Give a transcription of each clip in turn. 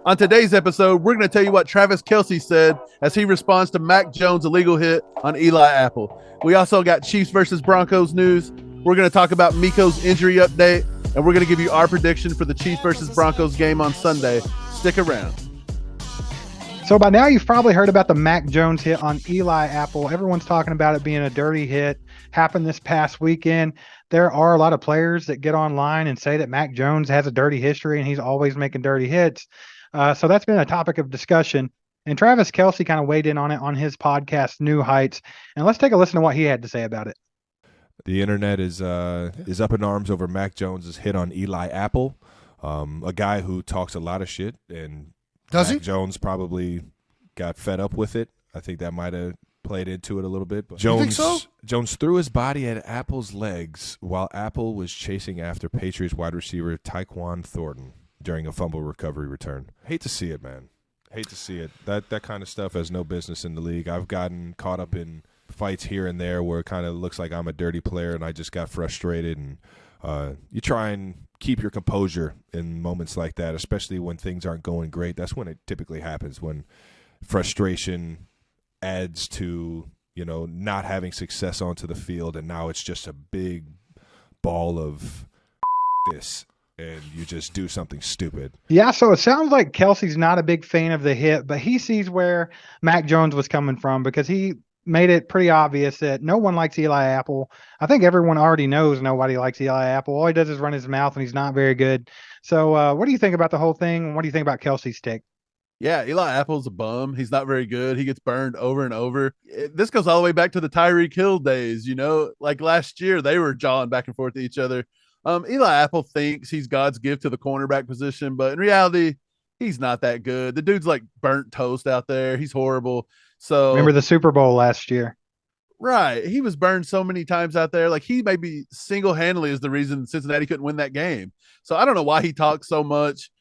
On today's episode, we're going to tell you what Travis Kelce said as he responds to Mac Jones' illegal hit on Eli Apple. We also got Chiefs versus Broncos news. We're going to talk about Mecole's injury update, and we're going to give you our prediction for the Chiefs versus Broncos game on Sunday. Stick around. So by now you've probably heard about the Mac Jones hit on Eli Apple. Everyone's talking about it being a dirty hit. Happened this past weekend. There are a lot of players that get online and say that Mac Jones has a dirty history and he's always making dirty hits. So that's been a topic of discussion. And Travis Kelce kind of weighed in on it on his podcast, New Heights. And let's take a listen to what he had to say about it. The internet is up in arms over Mac Jones's hit on Eli Apple, a guy who talks a lot of shit, and Mac Jones probably got fed up with it. I think that might have played into it a little bit. But Jones threw his body at Apple's legs while Apple was chasing after Patriots wide receiver Tyquan Thornton during a fumble recovery return. Hate to see it, man. Hate to see it. That kind of stuff has no business in the league. I've gotten caught up in fights here and there where it kind of looks like I'm a dirty player and I just got frustrated. And you try and keep your composure in moments like that, especially when things aren't going great. That's when it typically happens, when frustration adds to, not having success onto the field, and now it's just a big ball of this, and you just do something stupid. Yeah, so it sounds like Kelce's not a big fan of the hit, but he sees where Mac Jones was coming from because he made it pretty obvious that no one likes Eli Apple. I think everyone already knows nobody likes Eli Apple. All he does is run his mouth, and he's not very good. So what do you think about the whole thing? What do you think about Kelce's take? Yeah, Eli Apple's a bum. He's not very good. He gets burned over and over. This goes all the way back to the Tyreek Hill days, like last year, they were jawing back and forth to each other. Eli Apple thinks he's God's gift to the cornerback position, but in reality, he's not that good. The dude's like burnt toast out there. He's horrible. So remember the Super Bowl last year? Right. He was burned so many times out there. Like, he maybe single-handedly is the reason Cincinnati couldn't win that game. So I don't know why he talks so much.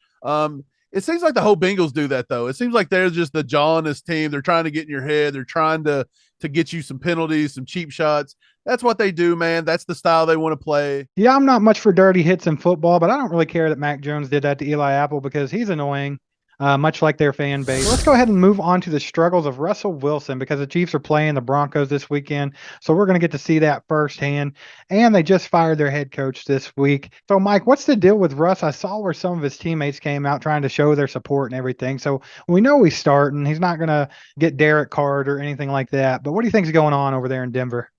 It seems like the whole Bengals do that, though. It seems like they're just the jawless team. They're trying to get in your head. They're trying to get you some penalties, some cheap shots. That's what they do, man. That's the style they want to play. Yeah, I'm not much for dirty hits in football, but I don't really care that Mac Jones did that to Eli Apple because he's annoying, much like their fan base. Let's go ahead and move on to the struggles of Russell Wilson because the Chiefs are playing the Broncos this weekend. So we're going to get to see that firsthand. And they just fired their head coach this week. So, Mike, what's the deal with Russ? I saw where some of his teammates came out trying to show their support and everything. So we know he's starting. He's not going to get Derek Carr or anything like that. But what do you think is going on over there in Denver?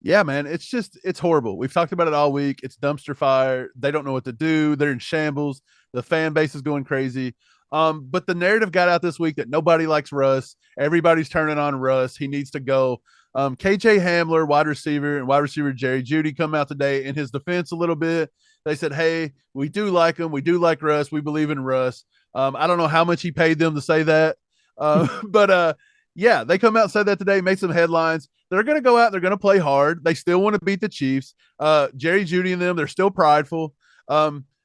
Yeah, man, it's horrible. We've talked about it all week. It's dumpster fire. They don't know what to do. They're in shambles. The fan base is going crazy. But the narrative got out this week that nobody likes Russ. Everybody's turning on Russ. He needs to go. KJ Hamler, wide receiver, and wide receiver Jerry Jeudy come out today in his defense a little bit. They said, hey, we do like him. We do like Russ. We believe in Russ. I don't know how much he paid them to say that. But yeah, they come out and said that today, made some headlines. They're going to go out. They're going to play hard. They still want to beat the Chiefs. Jerry Jeudy and them, they're still prideful.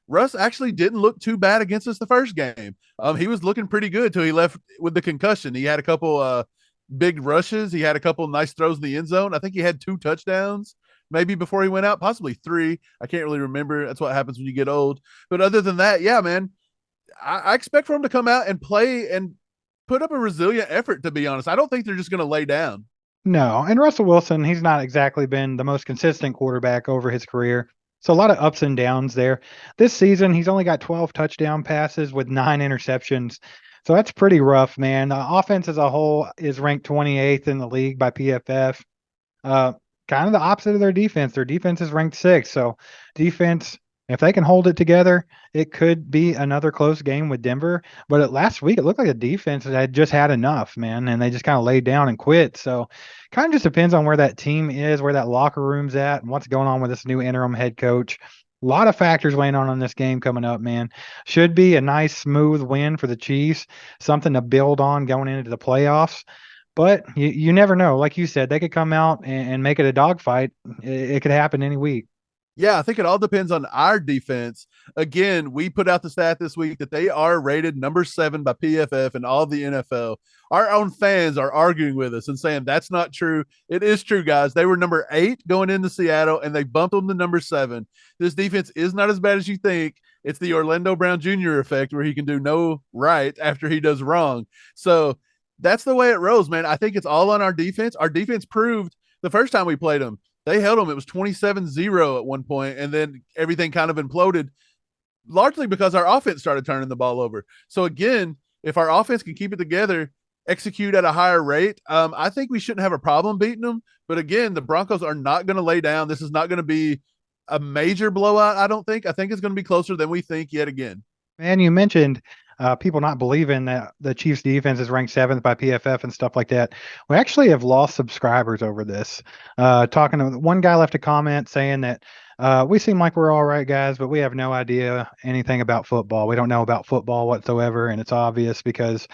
Russ actually didn't look too bad against us the first game. He was looking pretty good till he left with the concussion. He had a couple big rushes. He had a couple nice throws in the end zone. I think he had 2 touchdowns maybe before he went out, possibly 3. I can't really remember. That's what happens when you get old. But other than that, yeah, man, I expect for him to come out and play and put up a resilient effort, to be honest. I don't think they're just going to lay down. No, and Russell Wilson, he's not exactly been the most consistent quarterback over his career. So a lot of ups and downs there. This season, he's only got 12 touchdown passes with 9 interceptions. So that's pretty rough, man. The offense as a whole is ranked 28th in the league by PFF. Kind of the opposite of their defense. Their defense is ranked 6th. So defense, if they can hold it together, it could be another close game with Denver. But last week, it looked like the defense had just had enough, man, and they just kind of laid down and quit. So kind of just depends on where that team is, where that locker room's at, and what's going on with this new interim head coach. A lot of factors weighing on this game coming up, man. Should be a nice, smooth win for the Chiefs, something to build on going into the playoffs. But you never know. Like you said, they could come out and make it a dogfight. It could happen any week. Yeah, I think it all depends on our defense. Again, we put out the stat this week that they are rated number 7 by PFF and all the NFL. Our own fans are arguing with us and saying that's not true. It is true, guys. They were number 8 going into Seattle, and they bumped them to number 7. This defense is not as bad as you think. It's the Orlando Brown Jr. effect where he can do no right after he does wrong. So that's the way it rolls, man. I think it's all on our defense. Our defense proved the first time we played them, they held them. It was 27-0 at one point, and then everything kind of imploded, largely because our offense started turning the ball over. So again, if our offense can keep it together, execute at a higher rate, I think we shouldn't have a problem beating them. But again, the Broncos are not going to lay down. This is not going to be a major blowout, I don't think. I think it's going to be closer than we think yet again. Man, you mentioned people not believing that the Chiefs defense is ranked 7th by PFF and stuff like that. We actually have lost subscribers over this. Talking to one guy left a comment saying that we seem like we're all right guys, but we have no idea anything about football. We don't know about football whatsoever. And it's obvious because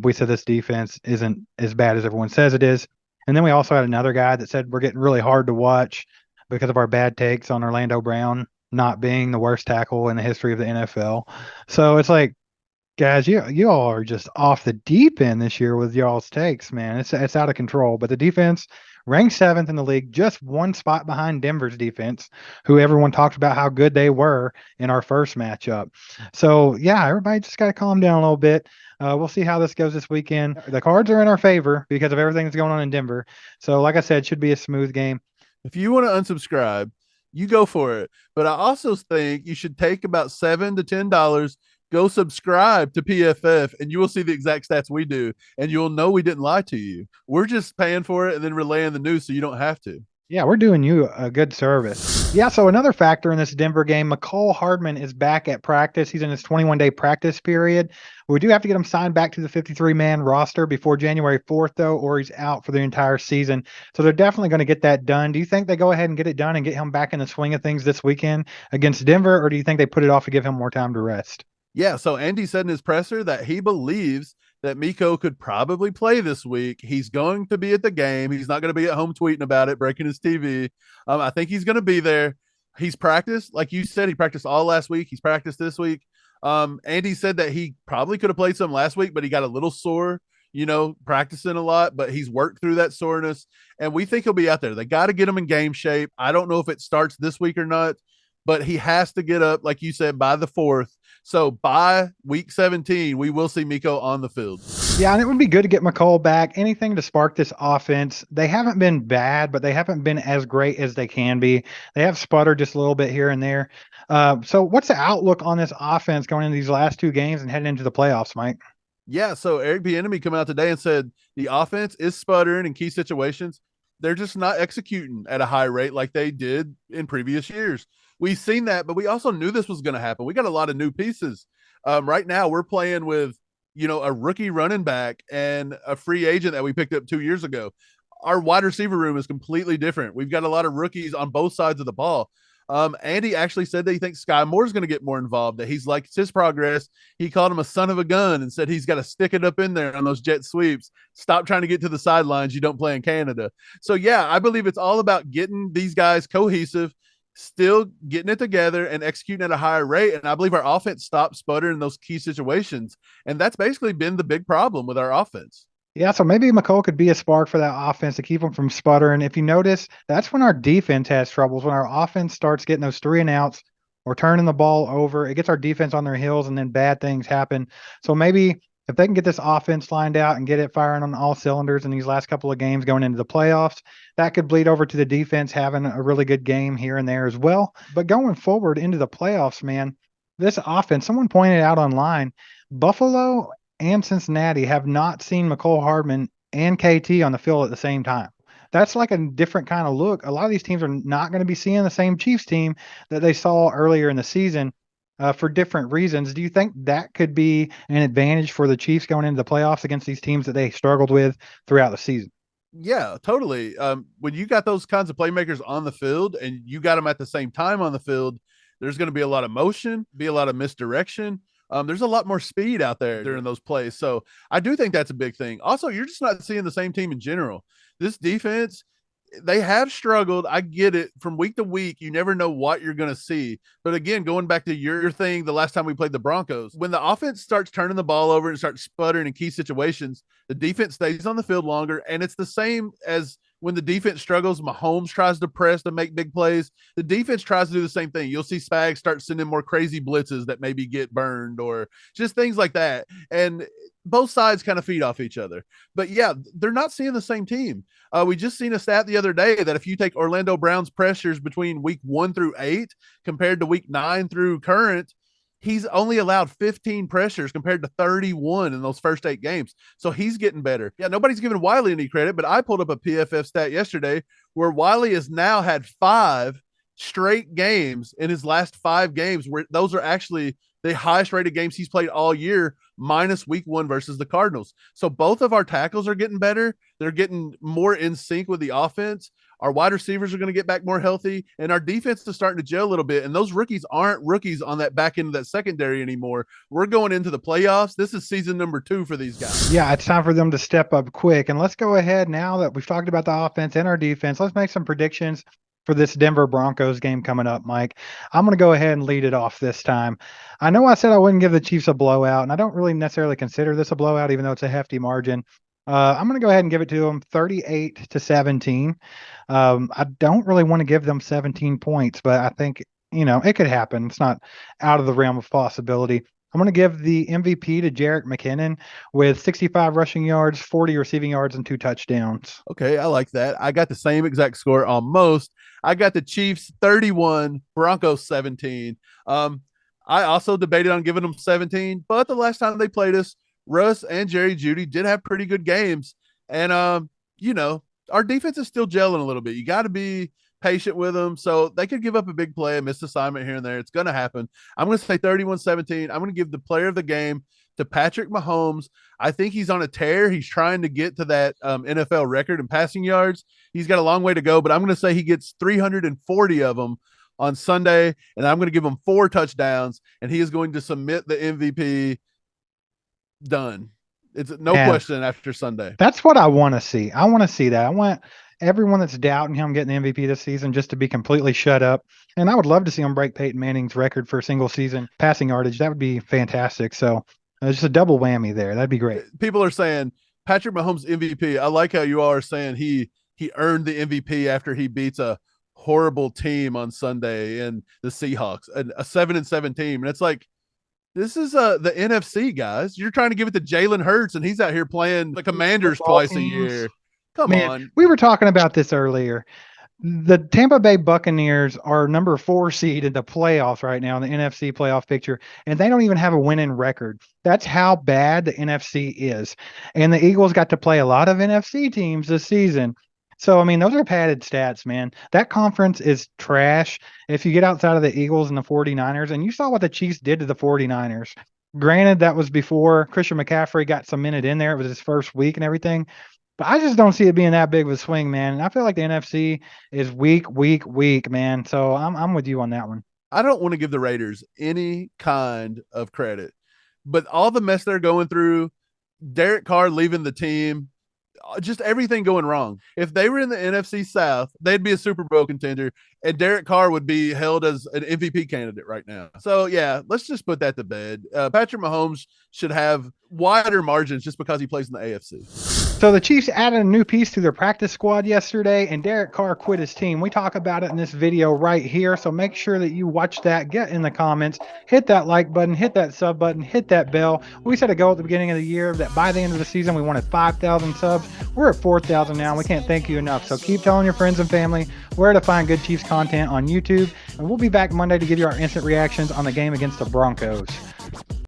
we said this defense isn't as bad as everyone says it is. And then we also had another guy that said we're getting really hard to watch because of our bad takes on Orlando Brown not being the worst tackle in the history of the NFL. So it's like, guys, you all are just off the deep end this year with y'all's takes, man. It's out of control. But the defense ranked 7th in the league, just one spot behind Denver's defense, who everyone talked about how good they were in our first matchup. So yeah, everybody just got to calm down a little bit. We'll see how this goes this weekend. The cards are in our favor because of everything that's going on in Denver. So like I said, it should be a smooth game. If you want to unsubscribe, you go for it. But I also think you should take about $7 to $10, go subscribe to PFF, and you will see the exact stats we do, and you'll know we didn't lie to you. We're just paying for it and then relaying the news so you don't have to. Yeah, we're doing you a good service. Yeah, so another factor in this Denver game, Mecole Hardman is back at practice. He's in his 21-day practice period. We do have to get him signed back to the 53-man roster before January 4th, though, or he's out for the entire season. So they're definitely going to get that done. Do you think they go ahead and get it done and get him back in the swing of things this weekend against Denver, or do you think they put it off to give him more time to rest? Yeah, so Andy said in his presser that he believes that Mecole could probably play this week. He's going to be at the game. He's not going to be at home tweeting about it, breaking his TV. I think he's going to be there. He's practiced. Like you said, he practiced all last week. He's practiced this week. Andy said that he probably could have played some last week, but he got a little sore, practicing a lot, but he's worked through that soreness, and we think he'll be out there. They got to get him in game shape. I don't know if it starts this week or not, but he has to get up, like you said, by the 4th. So by week 17, we will see Mecole on the field. Yeah, and it would be good to get Mecole back. Anything to spark this offense. They haven't been bad, but they haven't been as great as they can be. They have sputtered just a little bit here and there. So what's the outlook on this offense going into these last 2 games and heading into the playoffs, Mike? Yeah, so Eric Bieniemy came out today and said the offense is sputtering in key situations. They're just not executing at a high rate like they did in previous years. We've seen that, but we also knew this was going to happen. We got a lot of new pieces. Right now, we're playing with, a rookie running back and a free agent that we picked up 2 years ago. Our wide receiver room is completely different. We've got a lot of rookies on both sides of the ball. Andy actually said that he thinks Sky Moore's going to get more involved, that he's liked his progress. He called him a son of a gun and said he's got to stick it up in there on those jet sweeps. Stop trying to get to the sidelines. You don't play in Canada. So, yeah, I believe it's all about getting these guys cohesive, still getting it together and executing at a higher rate. And I believe our offense stopped sputtering in those key situations. And that's basically been the big problem with our offense. Yeah, so maybe Mecole could be a spark for that offense to keep them from sputtering. If you notice, that's when our defense has troubles. When our offense starts getting those 3 and outs or turning the ball over, it gets our defense on their heels and then bad things happen. So maybe if they can get this offense lined out and get it firing on all cylinders in these last couple of games going into the playoffs, that could bleed over to the defense having a really good game here and there as well. But going forward into the playoffs, man, this offense, someone pointed out online, Buffalo and Cincinnati have not seen Mecole Hardman and KT on the field at the same time. That's like a different kind of look. A lot of these teams are not going to be seeing the same Chiefs team that they saw earlier in the season for different reasons. Do you think that could be an advantage for the Chiefs going into the playoffs against these teams that they struggled with throughout the season? Yeah, totally. When you got those kinds of playmakers on the field and you got them at the same time on the field, there's going to be a lot of motion, be a lot of misdirection. There's a lot more speed out there during those plays. So I do think that's a big thing. Also, you're just not seeing the same team in general. This defense, they have struggled. I get it. From week to week, you never know what you're going to see. But again, going back to your thing, the last time we played the Broncos, when the offense starts turning the ball over and starts sputtering in key situations, the defense stays on the field longer. And it's the same as when the defense struggles, Mahomes tries to press to make big plays. The defense tries to do the same thing. You'll see Spags start sending more crazy blitzes that maybe get burned or just things like that. And both sides kind of feed off each other. But yeah, they're not seeing the same team. We just seen a stat the other day that if you take Orlando Brown's pressures between week 1 through 8 compared to week 9 through current, he's only allowed 15 pressures compared to 31 in those first 8 games. So he's getting better. Yeah, nobody's giving Wiley any credit, but I pulled up a PFF stat yesterday where Wiley has now had 5 straight games in his last 5 games where those are actually the highest rated games he's played all year, minus week 1 versus the Cardinals. So both of our tackles are getting better. They're getting more in sync with the offense. Our wide receivers are going to get back more healthy, and our defense is starting to gel a little bit. And those rookies aren't rookies on that back end of that secondary anymore. We're going into the playoffs. This is season number 2 for these guys. Yeah, it's time for them to step up quick. And let's go ahead now that we've talked about the offense and our defense. Let's make some predictions for this Denver Broncos game coming up, Mike. I'm going to go ahead and lead it off this time. I know I said I wouldn't give the Chiefs a blowout, and I don't really necessarily consider this a blowout, even though it's a hefty margin. I'm going to go ahead and give it to them 38-17. I don't really want to give them 17 points, but I think, it could happen. It's not out of the realm of possibility. I'm going to give the MVP to Jerick McKinnon with 65 rushing yards, 40 receiving yards, and 2 touchdowns. Okay, I like that. I got the same exact score almost. I got the Chiefs 31, Broncos 17. I also debated on giving them 17, but the last time they played us, Russ and Jerry Jeudy did have pretty good games. And, our defense is still gelling a little bit. You got to be patient with them. So they could give up a big play, a missed assignment here and there. It's going to happen. I'm going to say 31-17. I'm going to give the player of the game to Patrick Mahomes. I think he's on a tear. He's trying to get to that NFL record in passing yards. He's got a long way to go, but I'm going to say he gets 340 of them on Sunday, and I'm going to give him 4 touchdowns, and he is going to submit the MVP. Done. It's no question after Sunday. That's what I want to see. I want to see that. I want everyone that's doubting him getting the MVP this season just to be completely shut up. And I would love to see him break Peyton Manning's record for single season passing yardage. That would be fantastic. So just a double whammy there. That'd be great. People are saying Patrick Mahomes MVP. I like how you all are saying he earned the MVP after he beats a horrible team on Sunday and the Seahawks, a 7-7 team. And it's like, this is the NFC, guys. You're trying to give it to Jalen Hurts, and he's out here playing the Commanders twice a year. Come on. We were talking about this earlier. The Tampa Bay Buccaneers are number 4 seed in the playoffs right now in the NFC playoff picture, and they don't even have a winning record. That's how bad the NFC is. And the Eagles got to play a lot of NFC teams this season. So, those are padded stats, man. That conference is trash. If you get outside of the Eagles and the 49ers, and you saw what the Chiefs did to the 49ers. Granted, that was before Christian McCaffrey got cemented in there. It was his first week and everything. But I just don't see it being that big of a swing, man. And I feel like the NFC is weak, man. So I'm with you on that one. I don't want to give the Raiders any kind of credit. But all the mess they're going through, Derek Carr leaving the team, just everything going wrong. If they were in the NFC South, they'd be a Super Bowl contender, and Derek Carr would be held as an MVP candidate right now. So, yeah, let's just put that to bed. Patrick Mahomes should have wider margins just because he plays in the AFC. So the Chiefs added a new piece to their practice squad yesterday, and Derek Carr quit his team. We talk about it in this video right here, so make sure that you watch that. Get in the comments, hit that like button, hit that sub button, hit that bell. We set a goal at the beginning of the year that by the end of the season we wanted 5,000 subs. We're at 4,000 now, and we can't thank you enough. So keep telling your friends and family where to find good Chiefs content on YouTube, and we'll be back Monday to give you our instant reactions on the game against the Broncos.